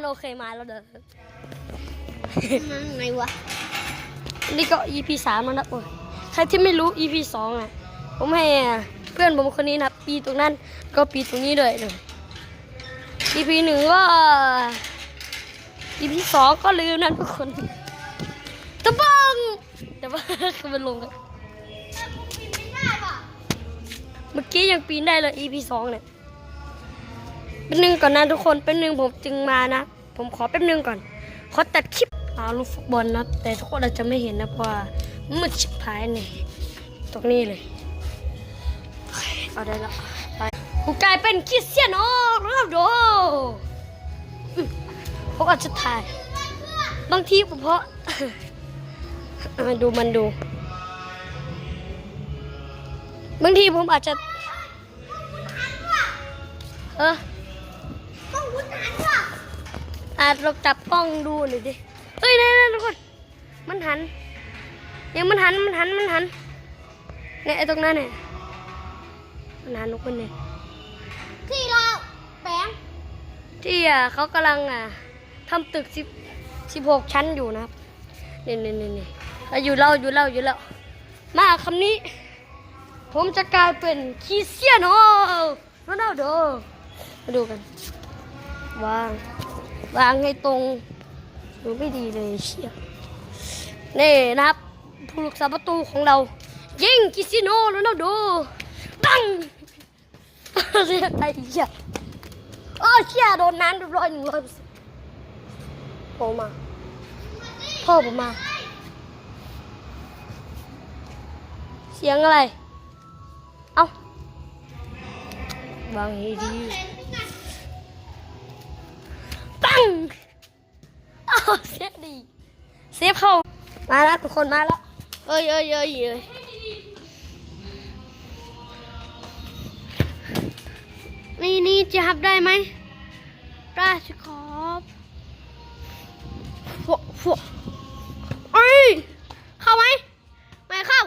โอเคมาแล้วเด้อไหนวะนี่ก็ EP 3แล้วนะโอ้ยใครที่ไม่รู้ EP 2อ่ะผมให้เพื่อนผมคนนี้นะปีตรงนั้นก็ปีตรงนี้ด้วยเลย EP 1ก็ EP 2ก็ลืมนั่นทุกคนตะบังแต่ว่าคือมันลงกันเมื่อกี้ยังปีนได้เลย EP 2เนี่ยเป็นหนึ่งก่อนนะทุกคนเป็นหนึ่งผมจึงมานะผมขอแป๊บนึงก่อนขอตัดคลิปลูกฟุตบอลนะแต่ทุกคนอาจจะไม่เห็นนะเพราะว่ามืดชิบหายเนี่ยตรงนี้เลยเอาได้แล้วไปผมกลายเป็นคริสเตียโนโรนัลโดผมอาจจะถ่ายบางทีเพราะดูมันดูบางทีผมอาจจะต้องวุ้นหันว่ะเราจับกล้องดูหน่อยดิเฮ้ยนี่ทุกคนมันหันยังมันหันเนี่ยไอ้ตรงนั้นเนี่ยมันหันทุกคนเนี่ยที่เราแปลงที่เขากำลังทำตึก16 ชั้นอยู่นะครับนี่อยู่เล่ามาคำนี้ผมจะกลายเป็นคริสเตียโนโรนัลโดมาดูกันวางให้ตรงดูไม่ดีเลยเชี่ยนี่นะครับผู้รักษาประตูของเรายิงคริสเตียโนโรนัลโดปังเรียกไอ้เชี่ยเชี่ยโดนน้ำเรียบร้อย100%พ่อผมมาเสียงอะไรเอ้าวางให้ดีปังเสียดีเซฟเข้ามาแล้วทุกคนมาแล้วเอ้ยนี่จะหับได้ไหมได้สิครับพวกเอ้ยเข้าไหมไม่เข้า